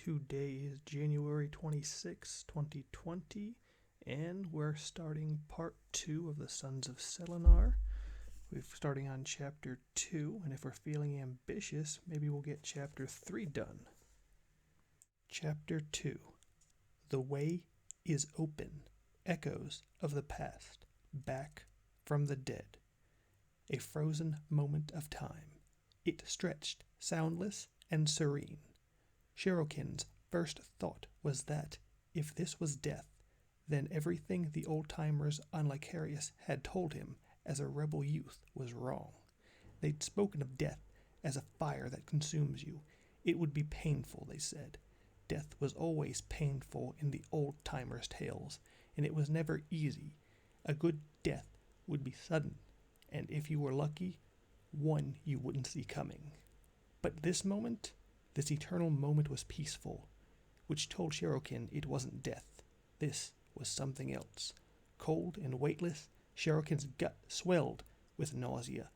Today is January 26, 2020, and we're starting part 2 of the Sons of Selenar. We're starting on chapter 2, and if we're feeling ambitious, maybe we'll get chapter 3 done. Chapter 2. The Way is Open. Echoes of the Past. Back from the Dead. A frozen moment of time. It stretched, soundless and serene. Cherokeen's first thought was that, if this was death, then everything the old-timers on Licarius had told him as a rebel youth was wrong. They'd spoken of death as a fire that consumes you. It would be painful, they said. Death was always painful in the old-timers' tales, and it was never easy. A good death would be sudden, and if you were lucky, one you wouldn't see coming. But this moment, this eternal moment, was peaceful, which told Cherokeen it wasn't death. This was something else. Cold and weightless, Cherokeen's gut swelled with nausea.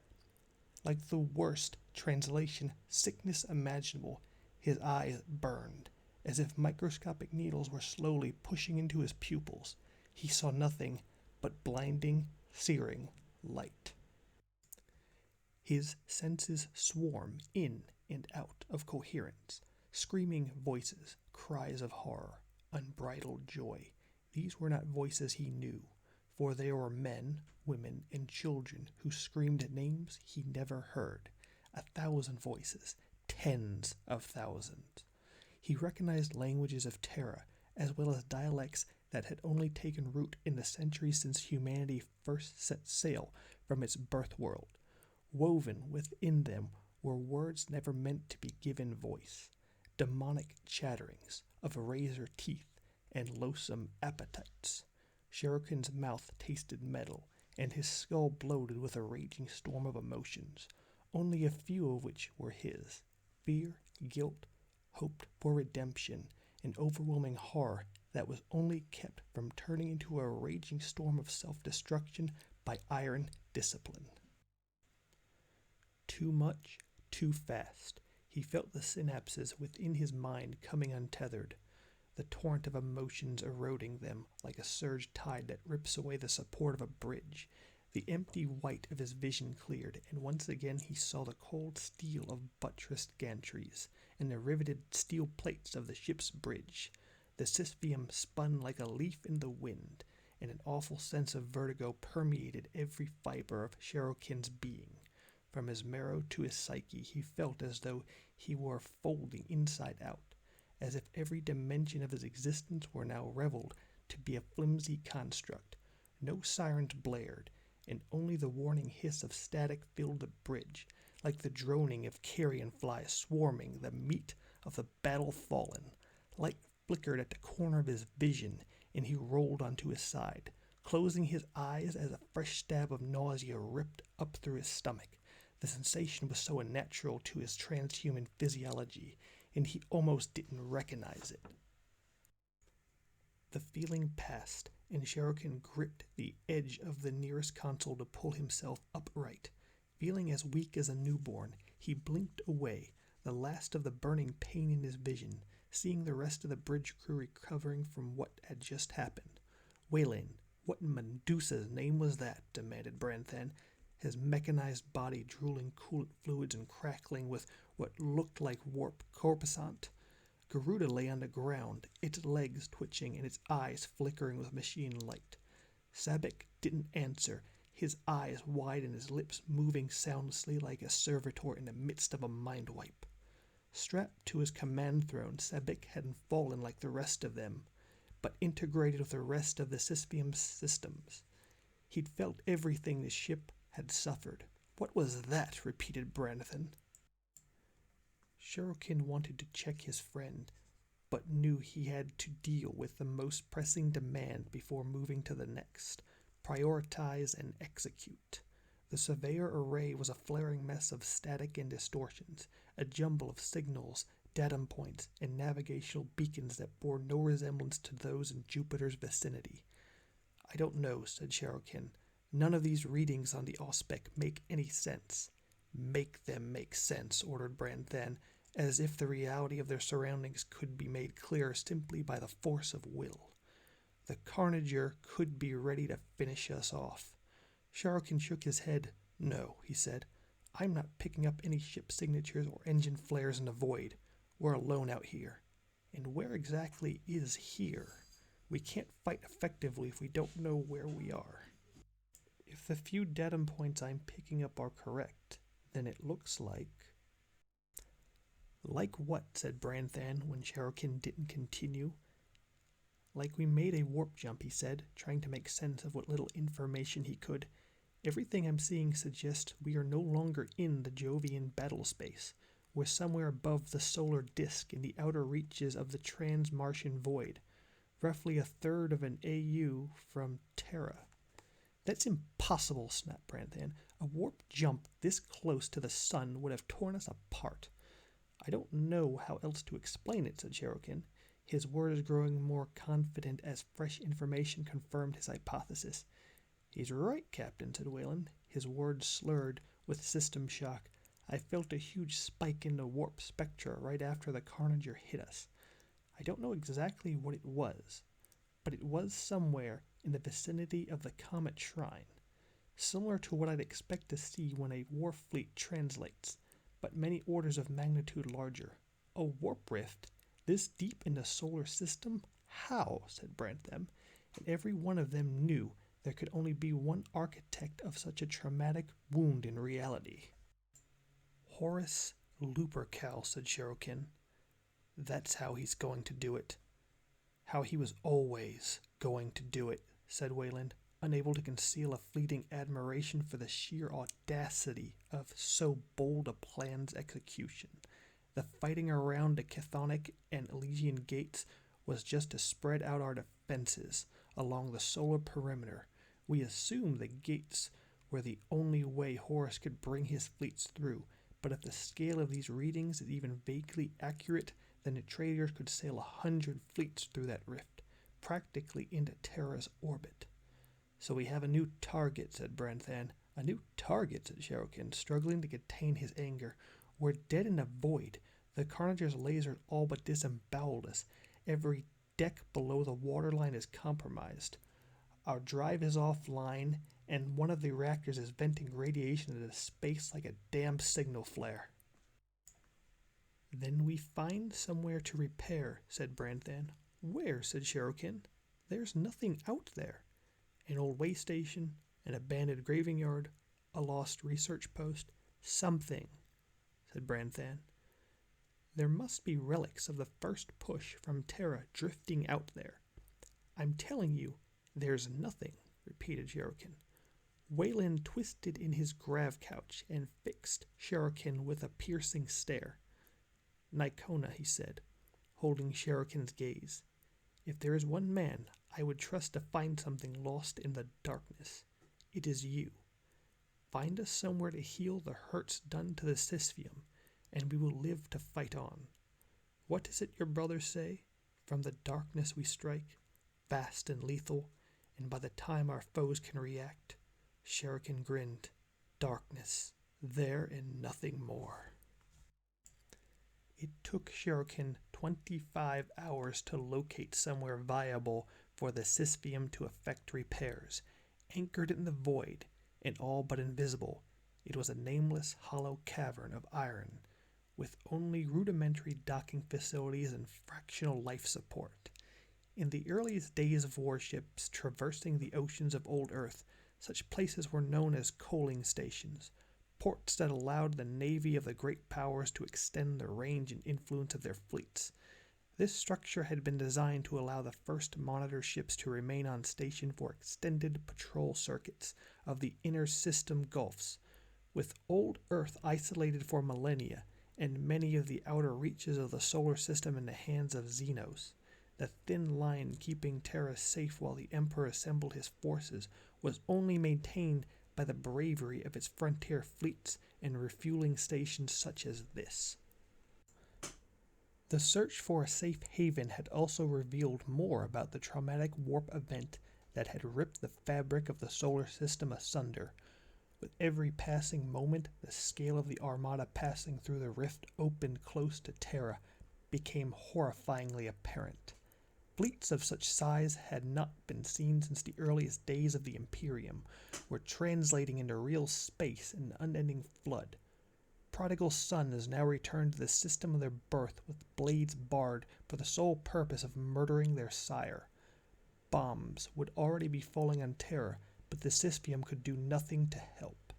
Like the worst translation sickness imaginable, his eyes burned, as if microscopic needles were slowly pushing into his pupils. He saw nothing but blinding, searing light. His senses swarm in and out of coherence, screaming voices, cries of horror, unbridled joy. These were not voices he knew, for they were men, women, and children who screamed names he never heard. 1,000 voices, tens of thousands. He recognized languages of Terra, as well as dialects that had only taken root in the centuries since humanity first set sail from its birth world. Woven within them were words never meant to be given voice, demonic chatterings of razor teeth and loathsome appetites. Cherokeen's mouth tasted metal, and his skull bloated with a raging storm of emotions, only a few of which were his: fear, guilt, hope for redemption, and overwhelming horror that was only kept from turning into a raging storm of self-destruction by iron discipline. Too much, too fast. He felt the synapses within his mind coming untethered, the torrent of emotions eroding them like a surge tide that rips away the support of a bridge. The empty white of his vision cleared, and once again he saw the cold steel of buttressed gantries and the riveted steel plates of the ship's bridge. The Sisypheum spun like a leaf in the wind, and an awful sense of vertigo permeated every fiber of Cherokeen's being. From his marrow to his psyche, he felt as though he were folding inside out, as if every dimension of his existence were now reveled to be a flimsy construct. No sirens blared, and only the warning hiss of static filled the bridge, like the droning of carrion flies swarming the meat of the battle fallen. Light flickered at the corner of his vision, and he rolled onto his side, closing his eyes as a fresh stab of nausea ripped up through his stomach. The sensation was so unnatural to his transhuman physiology, and he almost didn't recognize it. The feeling passed, and Cherokeen gripped the edge of the nearest console to pull himself upright. Feeling as weak as a newborn, he blinked away, the last of the burning pain in his vision, seeing the rest of the bridge crew recovering from what had just happened. "Wayland, what in Medusa's name was that?" demanded Branthan, his mechanized body drooling coolant fluids and crackling with what looked like warp corpuscent. Garuda lay on the ground, its legs twitching and its eyes flickering with machine light. Sabek didn't answer, his eyes wide and his lips moving soundlessly like a servitor in the midst of a mind wipe. Strapped to his command throne, Sabek hadn't fallen like the rest of them, but integrated with the rest of the Sisypheum systems. He'd felt everything the ship had suffered. "What was that?" repeated Branthan. Cherokeen wanted to check his friend, but knew he had to deal with the most pressing demand before moving to the next: prioritize and execute. The surveyor array was a flaring mess of static and distortions, a jumble of signals, datum points, and navigational beacons that bore no resemblance to those in Jupiter's vicinity. "I don't know," said Cherokeen. "None of these readings on the Auspex make any sense." "Make them make sense," ordered Branthan, as if the reality of their surroundings could be made clear simply by the force of will. The Carnager could be ready to finish us off. Sharrokin shook his head. "No," he said. "I'm not picking up any ship signatures or engine flares in the void. We're alone out here. And where exactly is here? We can't fight effectively if we don't know where we are. If the few datum points I'm picking up are correct, then it looks like..." "Like what?" said Branthan when Sharrokin didn't continue. "Like we made a warp jump," he said, trying to make sense of what little information he could. "Everything I'm seeing suggests we are no longer in the Jovian battle space. We're somewhere above the solar disk in the outer reaches of the trans-Martian void, roughly a third of an AU from Terra." "That's impossible," snapped Branthan. "A warp jump this close to the sun would have torn us apart." "I don't know how else to explain it," said Sharrokin, his words growing more confident as fresh information confirmed his hypothesis. "He's right, Captain," said Wayland, his words slurred with system shock. "I felt a huge spike in the warp spectra right after the Carnager hit us. I don't know exactly what it was, but it was somewhere in the vicinity of the Comet Shrine, similar to what I'd expect to see when a war fleet translates, but many orders of magnitude larger. A warp rift? This deep in the solar system? How?" said Brantham, and every one of them knew there could only be one architect of such a traumatic wound in reality. "Horus Lupercal," said Sharrokin. "That's how he's going to do it. How he was always going to do it," said Wayland, unable to conceal a fleeting admiration for the sheer audacity of so bold a plan's execution. The fighting around the Chthonic and Elysian gates was just to spread out our defenses along the solar perimeter. We assumed the gates were the only way Horus could bring his fleets through, but if the scale of these readings is even vaguely accurate, then the traders could sail 100 fleets through that rift, practically into Terra's orbit. "So we have a new target," said Branthan. "A new target," said Sharrokin, struggling to contain his anger. "We're dead in the void. The Carnager's lasers all but disemboweled us. Every deck below the waterline is compromised. Our drive is offline, and one of the reactors is venting radiation into space like a damn signal flare." "Then we find somewhere to repair," said Branthan. "Where?" said Sharrokin. "There's nothing out there. An old way station, an abandoned graving yard, a lost research post, something," said Branthan. "There must be relics of the first push from Terra drifting out there." "I'm telling you, there's nothing," repeated Sharrokin. Wayland twisted in his grav couch and fixed Sharrokin with a piercing stare. "Nicona," he said, holding Sharrokin's gaze. "If there is one man I would trust to find something lost in the darkness, it is you. Find us somewhere to heal the hurts done to the Sisypheum, and we will live to fight on. What is it your brothers say? From the darkness we strike, fast and lethal, and by the time our foes can react." Sharrokin grinned. "Darkness, there and nothing more." It took Sharrokin 25 hours to locate somewhere viable for the Sisypheum to effect repairs. Anchored in the void, and all but invisible, it was a nameless hollow cavern of iron, with only rudimentary docking facilities and fractional life support. In the earliest days of warships traversing the oceans of old Earth, such places were known as coaling stations, ports that allowed the navy of the great powers to extend the range and influence of their fleets. This structure had been designed to allow the first monitor ships to remain on station for extended patrol circuits of the inner system gulfs. With old Earth isolated for millennia, and many of the outer reaches of the solar system in the hands of Xenos, the thin line keeping Terra safe while the Emperor assembled his forces was only maintained by the bravery of its frontier fleets and refueling stations such as this. The search for a safe haven had also revealed more about the traumatic warp event that had ripped the fabric of the solar system asunder. With every passing moment, the scale of the armada passing through the rift opened close to Terra became horrifyingly apparent. Fleets of such size had not been seen since the earliest days of the Imperium, were translating into real space in an unending flood. Prodigal sons now returned to the system of their birth with blades bared for the sole purpose of murdering their sire. Bombs would already be falling on Terra, but the Sisypheum could do nothing to help.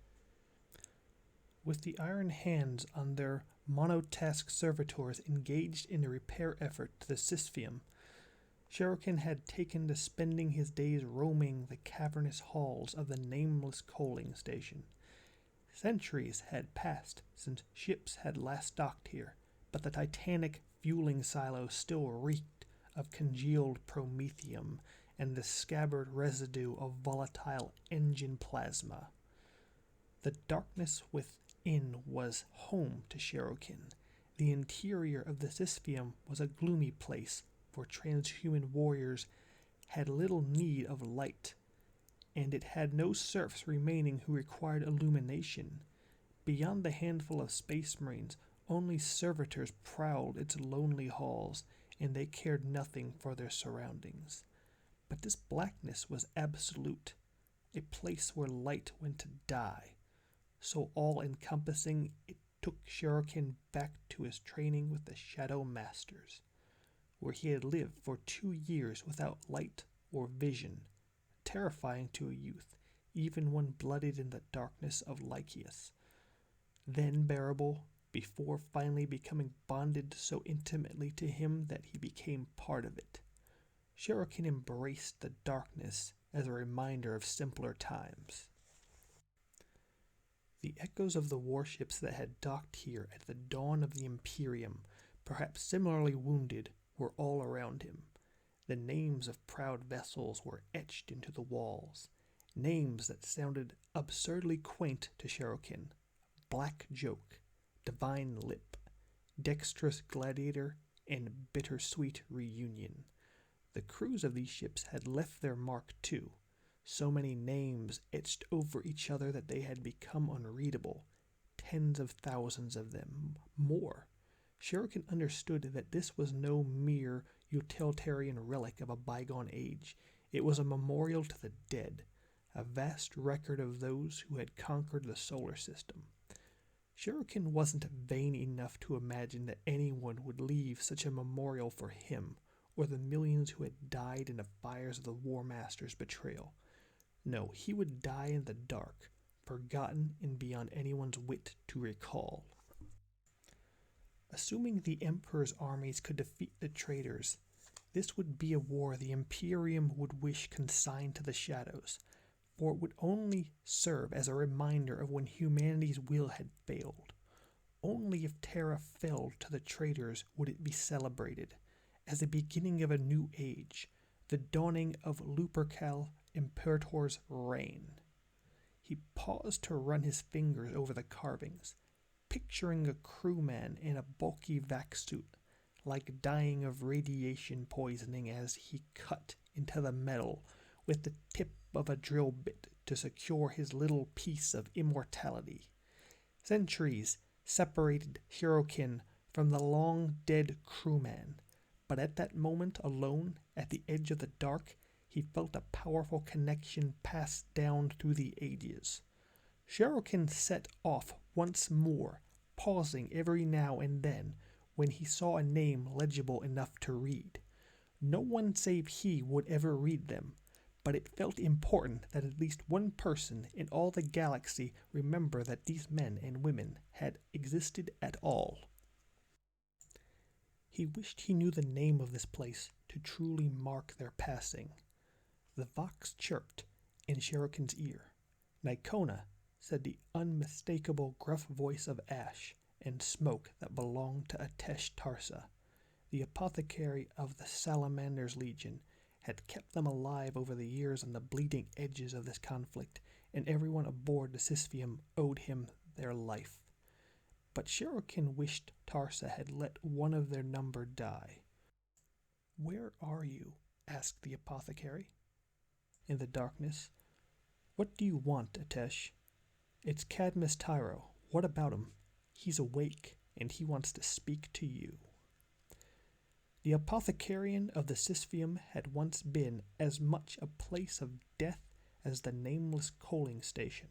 With the iron hands on their monotask servitors engaged in the repair effort to the Sisypheum, Shuriken had taken to spending his days roaming the cavernous halls of the nameless coaling station. Centuries had passed since ships had last docked here, but the titanic fueling silo still reeked of congealed promethium and the scabbard residue of volatile engine plasma. The darkness within was home to Shuriken. The interior of the Sisypheum was a gloomy place, for transhuman warriors had little need of light, and it had no serfs remaining who required illumination. Beyond the handful of space marines, only servitors prowled its lonely halls, and they cared nothing for their surroundings. But this blackness was absolute, a place where light went to die. So all-encompassing, it took Shuriken back to his training with the Shadow Masters, where he had lived for 2 years without light or vision, terrifying to a youth, even when blooded in the darkness of Lycius. Then bearable, before finally becoming bonded so intimately to him that he became part of it. Shuriken embraced the darkness as a reminder of simpler times. The echoes of the warships that had docked here at the dawn of the Imperium, perhaps similarly wounded, were all around him. The names of proud vessels were etched into the walls, names that sounded absurdly quaint to Shuriken. Black Joke, Divine Lip, Dexterous Gladiator, and Bittersweet Reunion. The crews of these ships had left their mark too, so many names etched over each other that they had become unreadable, tens of thousands of them, more. Shuriken understood that this was no mere utilitarian relic of a bygone age. It was a memorial to the dead, a vast record of those who had conquered the solar system. Shuriken wasn't vain enough to imagine that anyone would leave such a memorial for him, or the millions who had died in the fires of the War Master's betrayal. No, he would die in the dark, forgotten and beyond anyone's wit to recall. Assuming the Emperor's armies could defeat the traitors, this would be a war the Imperium would wish consigned to the shadows, for it would only serve as a reminder of when humanity's will had failed. Only if Terra fell to the traitors would it be celebrated, as the beginning of a new age, the dawning of Lupercal Imperator's reign. He paused to run his fingers over the carvings, picturing a crewman in a bulky vac suit, like dying of radiation poisoning as he cut into the metal with the tip of a drill bit to secure his little piece of immortality. Centuries separated Shuriken from the long-dead crewman, but at that moment alone, at the edge of the dark, he felt a powerful connection pass down through the ages. Shuriken set off once more, pausing every now and then when he saw a name legible enough to read. No one save he would ever read them, but it felt important that at least one person in all the galaxy remember that these men and women had existed at all. He wished he knew the name of this place to truly mark their passing. The Vox chirped in Shuriken's ear. Nikona, said the unmistakable gruff voice of ash and smoke that belonged to Atesh Tarsa. The apothecary of the Salamander's Legion had kept them alive over the years on the bleeding edges of this conflict, and everyone aboard the Sisypheum owed him their life. But Shuriken wished Tarsa had let one of their number die. "Where are you?" asked the apothecary. In the darkness. "What do you want, Atesh?" It's Cadmus Tyro. What about him? He's awake, and he wants to speak to you. The apothecarian of the Sisypheum had once been as much a place of death as the nameless coaling station.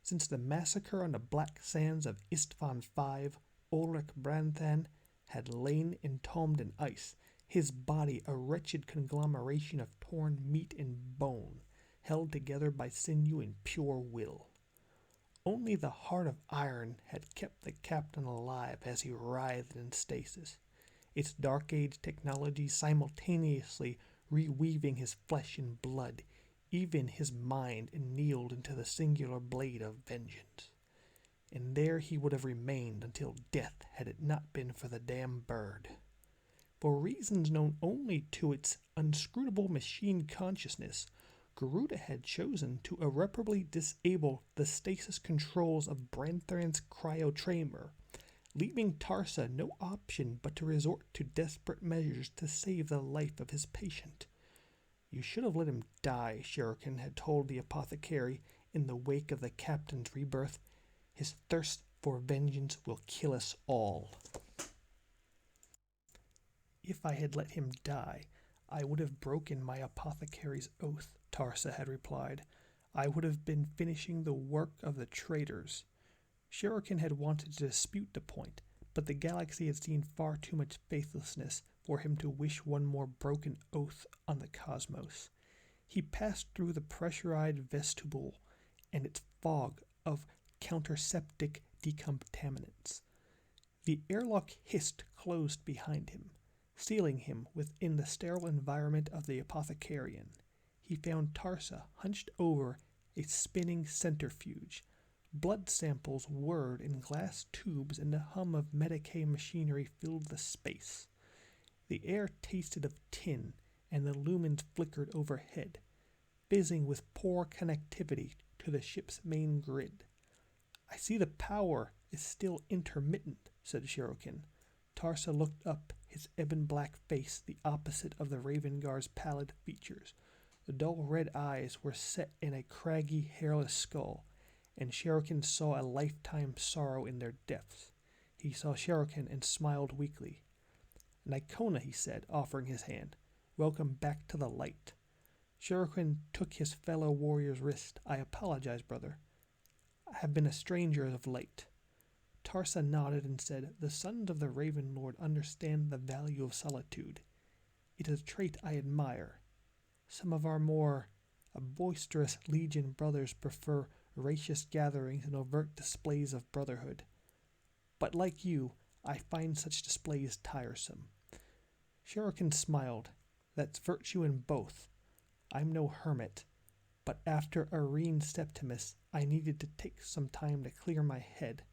Since the massacre on the black sands of Istvan V, Ulrich Branthan had lain entombed in ice, his body a wretched conglomeration of torn meat and bone, held together by sinew and pure will. Only the heart of iron had kept the captain alive as he writhed in stasis, its Dark Age technology simultaneously reweaving his flesh and blood, even his mind annealed into the singular blade of vengeance. And there he would have remained until death had it not been for the damned bird. For reasons known only to its inscrutable machine consciousness, Garuda had chosen to irreparably disable the stasis controls of Branthan's cryo-chamber, leaving Tarsa no option but to resort to desperate measures to save the life of his patient. You should have let him die, Shuriken had told the apothecary in the wake of the captain's rebirth. His thirst for vengeance will kill us all. If I had let him die, I would have broken my apothecary's oath, Tarsa had replied. I would have been finishing the work of the traitors. Shuriken had wanted to dispute the point, but the galaxy had seen far too much faithlessness for him to wish one more broken oath on the cosmos. He passed through the pressurized vestibule and its fog of counterseptic decontaminants. The airlock hissed closed behind him, sealing him within the sterile environment of the apothecarian. He found Tarsa hunched over a spinning centrifuge. Blood samples whirred in glass tubes, and the hum of Medicae machinery filled the space. The air tasted of tin, and the lumens flickered overhead, fizzing with poor connectivity to the ship's main grid. I see the power is still intermittent, said Shuriken. Tarsa looked up, his ebon-black face the opposite of the Raven Guard's pallid features. The dull red eyes were set in a craggy, hairless skull, and Shuriken saw a lifetime sorrow in their depths. He saw Shuriken and smiled weakly. Nicona, he said, offering his hand. Welcome back to the light. Shuriken took his fellow warrior's wrist. I apologize, brother. I have been a stranger of late. Tarsa nodded and said, The sons of the Raven Lord understand the value of solitude. It is a trait I admire. Some of our more boisterous Legion brothers prefer racious gatherings and overt displays of brotherhood. But like you, I find such displays tiresome. Shuriken smiled. That's virtue in both. I'm no hermit, but after Arene Septimus, I needed to take some time to clear my head.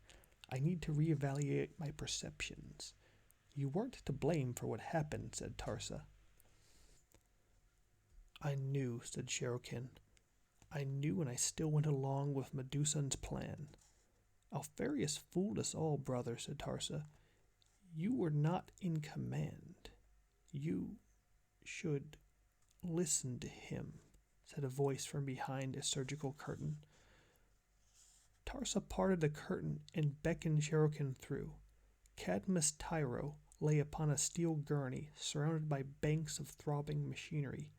I need to reevaluate my perceptions. You weren't to blame for what happened, said Tarsa. I knew, said Shuriken. I knew, and I still went along with Medusan's plan. Alpharius fooled us all, brother, said Tarsa. You were not in command. You should listen to him, said a voice from behind a surgical curtain. Tarsa parted the curtain and beckoned Shuriken through. Cadmus Tyro lay upon a steel gurney, surrounded by banks of throbbing machinery.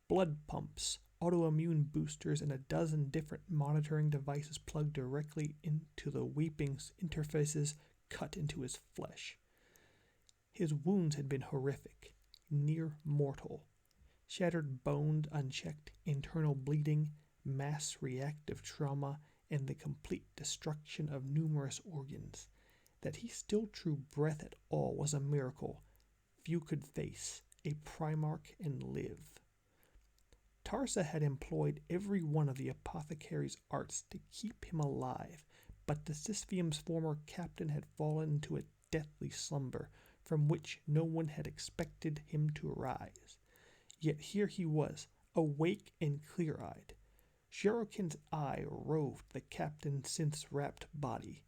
Blood pumps, autoimmune boosters, and a dozen different monitoring devices plugged directly into the weeping interfaces cut into his flesh. His wounds had been horrific, near mortal. Shattered bones, unchecked internal bleeding, mass reactive trauma, and the complete destruction of numerous organs. That he still drew breath at all was a miracle few could face, a Primarch, and live. Tarsa had employed every one of the apothecary's arts to keep him alive, but the Sisypheum's former captain had fallen into a deathly slumber from which no one had expected him to arise. Yet here he was, awake and clear-eyed. Shuriken's eye roved the captain's synth-wrapped body.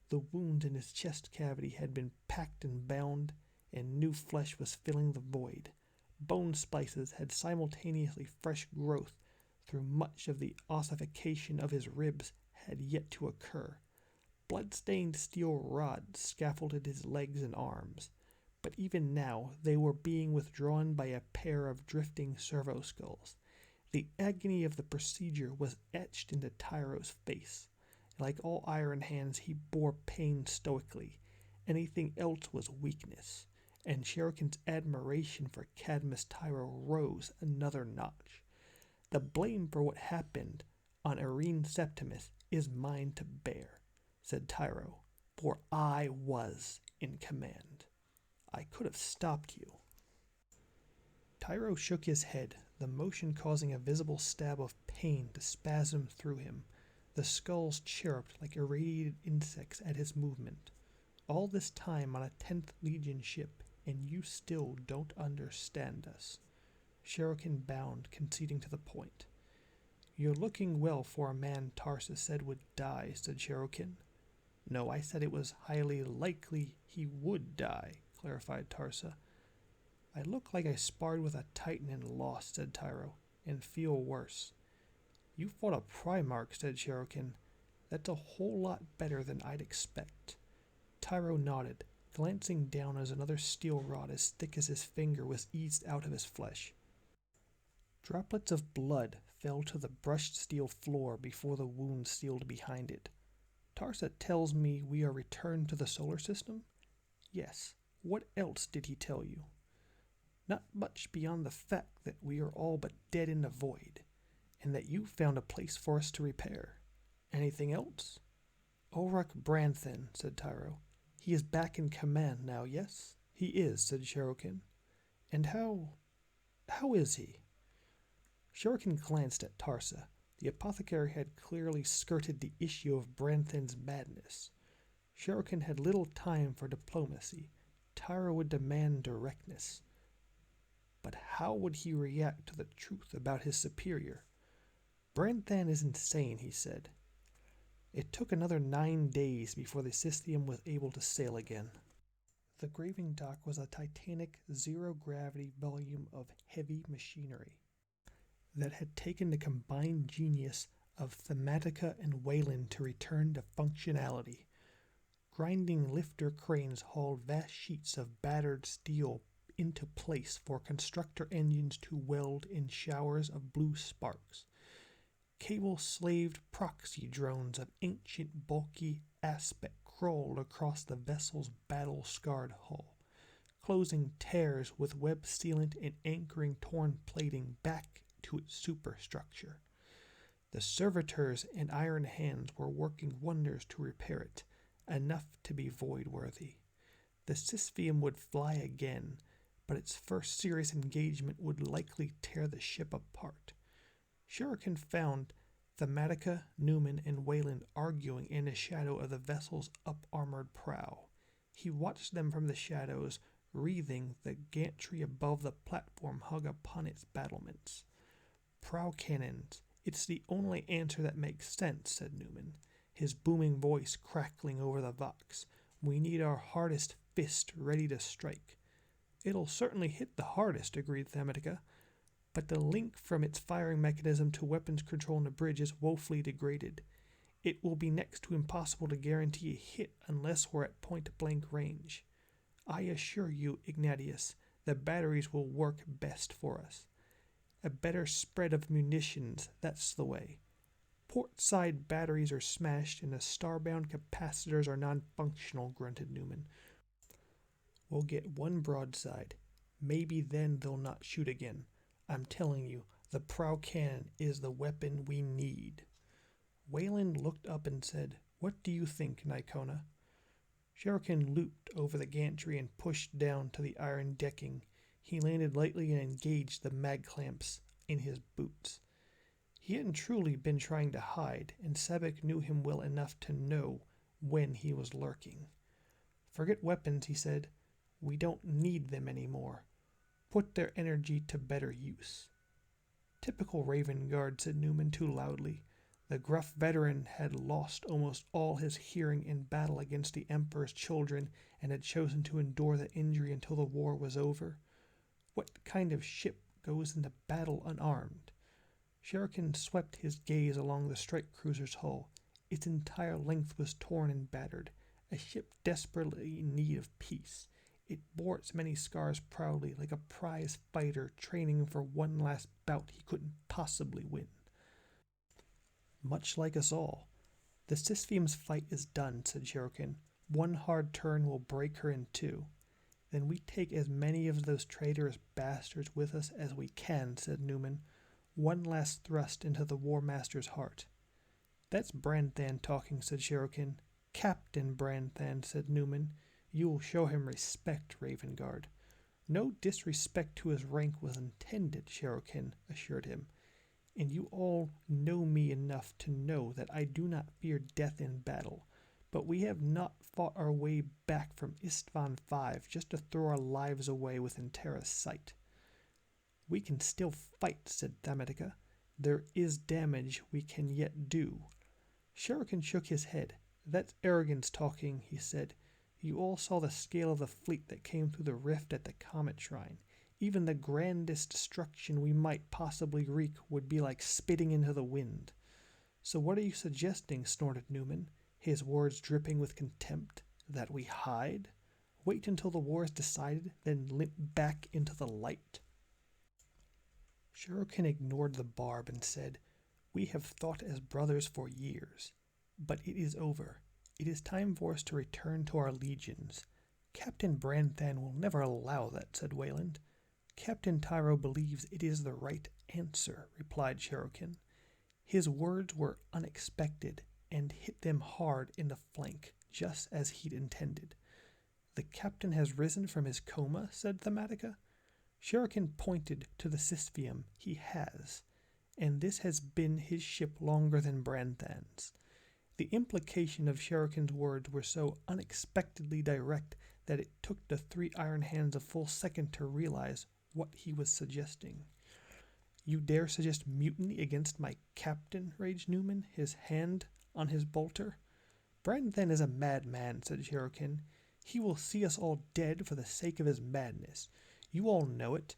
The wound in his chest cavity had been packed and bound, and new flesh was filling the void. Bone splices had simultaneously fresh growth through much of the ossification of his ribs had yet to occur. Blood-stained steel rods scaffolded his legs and arms, but even now they were being withdrawn by a pair of drifting servo skulls. The agony of the procedure was etched into Tyro's face. Like all Iron Hands, he bore pain stoically. Anything else was weakness, and Shuriken's admiration for Cadmus Tyro rose another notch. The blame for what happened on Irene Septimus is mine to bear, said Tyro, for I was in command. I could have stopped you. Tyro shook his head, the motion causing a visible stab of pain to spasm through him. The skulls chirruped like irradiated insects at his movement. All this time on a 10th Legion ship, and you still don't understand us. Shuriken bowed, conceding to the point. You're looking well for a man Tarsa said would die, said Shuriken. No, I said it was highly likely he would die, clarified Tarsa. I look like I sparred with a Titan and lost, said Tyro, and feel worse. You fought a Primarch, said Shuriken. That's a whole lot better than I'd expect. Tyro nodded, glancing down as another steel rod as thick as his finger was eased out of his flesh. Droplets of blood fell to the brushed steel floor before the wound sealed behind it. Tarsa tells me we are returned to the solar system? Yes. What else did he tell you? Not much beyond the fact that we are all but dead in the void, and that you found a place for us to repair. Anything else? Ulrich Branthen, said Tyro. He is back in command now, yes? He is, said Shuriken. And how is he? Shuriken glanced at Tarsa. The apothecary had clearly skirted the issue of Branthen's madness. Shuriken had little time for diplomacy. Tyro would demand directness. But how would he react to the truth about his superior? Branthen is insane, he said. It took another 9 days before the System was able to sail again. The graving dock was a titanic zero-gravity volume of heavy machinery that had taken the combined genius of Thematica and Wayland to return to functionality. Grinding lifter cranes hauled vast sheets of battered steel into place for constructor engines to weld in showers of blue sparks. Cable-slaved proxy drones of ancient bulky aspect crawled across the vessel's battle-scarred hull, closing tears with web sealant and anchoring torn plating back to its superstructure. The servitors and Iron Hands were working wonders to repair it, enough to be void-worthy. The Sysvium would fly again, but its first serious engagement would likely tear the ship apart. Shuriken found Thematica, Newman, and Wayland arguing in the shadow of the vessel's up-armored prow. He watched them from the shadows, wreathing the gantry above the platform hung upon its battlements. Prow cannons, it's the only answer that makes sense, said Newman, his booming voice crackling over the vox. We need our hardest fist ready to strike. It'll certainly hit the hardest, agreed Thematica, but the link from its firing mechanism to weapons control in the bridge is woefully degraded. It will be next to impossible to guarantee a hit unless we're at point-blank range. I assure you, Ignatius, the batteries will work best for us. A better spread of munitions, that's the way. Port side batteries are smashed and the starbound capacitors are non-functional, grunted Newman. We'll get one broadside. Maybe then they'll not shoot again. I'm telling you, the prow cannon is the weapon we need. Wayland looked up and said, What do you think, Nicona? Shuriken looped over the gantry and pushed down to the iron decking. He landed lightly and engaged the mag clamps in his boots. He hadn't truly been trying to hide, and Sebek knew him well enough to know when he was lurking. Forget weapons, he said. We don't need them anymore. Put their energy to better use. Typical Raven Guard, said Newman too loudly. The gruff veteran had lost almost all his hearing in battle against the Emperor's children and had chosen to endure the injury until the war was over. What kind of ship goes into battle unarmed? Shuriken swept his gaze along the strike cruiser's hull. Its entire length was torn and battered, a ship desperately in need of peace. It bore its many scars proudly, like a prize fighter training for one last bout he couldn't possibly win. Much like us all. The Sisvium's fight is done, said Shuriken. One hard turn will break her in two. Then we take as many of those traitorous bastards with us as we can, said Newman. One last thrust into the War Master's heart. That's Branthan talking, said Shuriken. Captain Branthan, said Newman. You will show him respect, Ravengard. No disrespect to his rank was intended, Shuriken assured him. And you all know me enough to know that I do not fear death in battle. But we have not fought our way back from Istvan V just to throw our lives away within Terra's sight. We can still fight, said Thamatica. There is damage we can yet do. Shuriken shook his head. That's arrogance talking, he said. You all saw the scale of the fleet that came through the rift at the Comet Shrine. Even the grandest destruction we might possibly wreak would be like spitting into the wind. So what are you suggesting? Snorted Newman, his words dripping with contempt. That we hide? Wait until the war is decided, then limp back into the light? Shuriken ignored the barb and said, We have thought as brothers for years. But it is over. It is time for us to return to our legions. Captain Branthan will never allow that, said Wayland. Captain Tyro believes it is the right answer, replied Shuriken. His words were unexpected and hit them hard in the flank, just as he'd intended. The captain has risen from his coma, said Thamatica. Shuriken pointed to the Sisvium. He has, and this has been his ship longer than Branthan's. The implication of Shuriken's words were so unexpectedly direct that it took the three iron hands a full second to realize what he was suggesting. You dare suggest mutiny against my captain, raged Newman, his hand on his bolter. Branthan is a madman, said Shuriken. He will see us all dead for the sake of his madness. You all know it.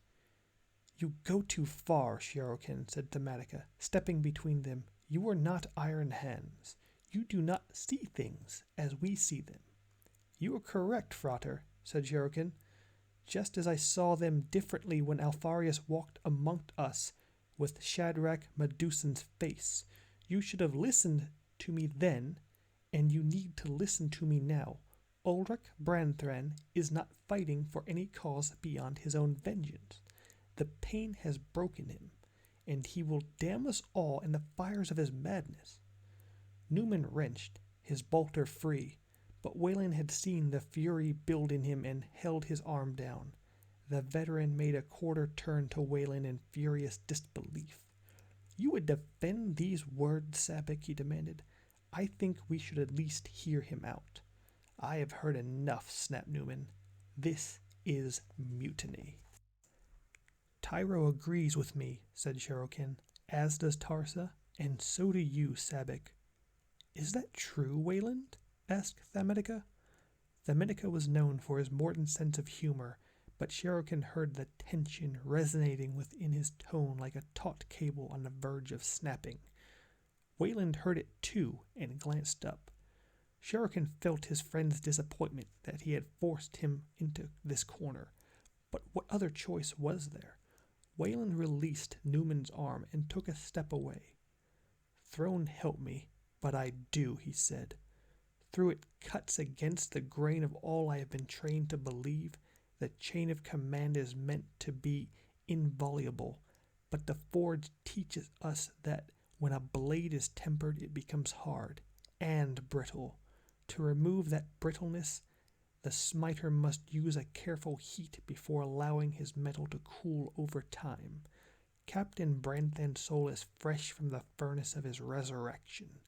You go too far, Shuriken, said Thamatica, stepping between them. You are not iron hands. You do not see things as we see them. You are correct, Frater, said Shuriken. Just as I saw them differently when Alpharius walked among us with Shadrach Medusan's face. You should have listened to me then, and you need to listen to me now. Ulrich Branthan is not fighting for any cause beyond his own vengeance. The pain has broken him, and he will damn us all in the fires of his madness. Newman wrenched, his bolter free, but Wayland had seen the fury build in him and held his arm down. The veteran made a quarter turn to Wayland in furious disbelief. You would defend these words, Sabek, he demanded. I think we should at least hear him out. I have heard enough, snapped Newman. This is mutiny. Tyro agrees with me, said Shuriken, as does Tarsa, and so do you, Sabek. Is that true, Wayland? Asked Thamatica. Thamatica was known for his mordant sense of humor, but Shuriken heard the tension resonating within his tone like a taut cable on the verge of snapping. Wayland heard it too and glanced up. Shuriken felt his friend's disappointment that he had forced him into this corner, but what other choice was there? Wayland released Newman's arm and took a step away. Throne help me, but I do, he said. Through it cuts against the grain of all I have been trained to believe. The chain of command is meant to be inviolable, but the forge teaches us that when a blade is tempered, it becomes hard and brittle. To remove that brittleness, the smiter must use a careful heat before allowing his metal to cool over time. Captain Branthan's soul is fresh from the furnace of his resurrection,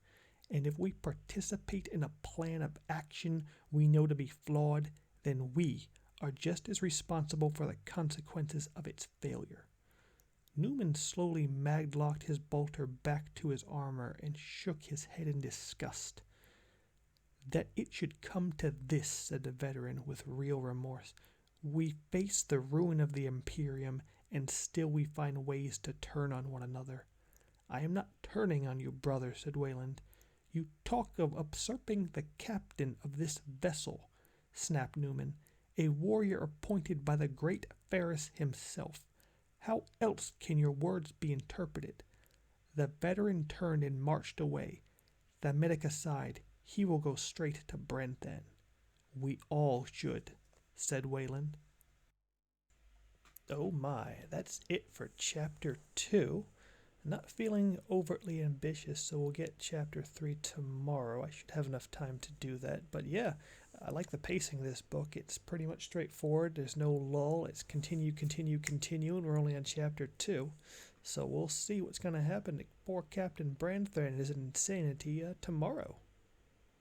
and if we participate in a plan of action we know to be flawed, then we are just as responsible for the consequences of its failure. Newman slowly maglocked his bolter back to his armor and shook his head in disgust. That it should come to this, said the veteran with real remorse. We face the ruin of the Imperium, and still we find ways to turn on one another. I am not turning on you, brother, said Wayland. You talk of usurping the captain of this vessel, snapped Newman, a warrior appointed by the great Ferris himself. How else can your words be interpreted? The veteran turned and marched away. The medic aside, he will go straight to Brent then. We all should, said Wayland. Oh my, that's it for Chapter 2. Not feeling overtly ambitious, so we'll get Chapter 3 tomorrow. I should have enough time to do that. But yeah, I like the pacing of this book. It's pretty much straightforward. There's no lull. It's continue, and we're only on Chapter 2. So we'll see what's going to happen to poor Captain Brandthorne and his insanity tomorrow.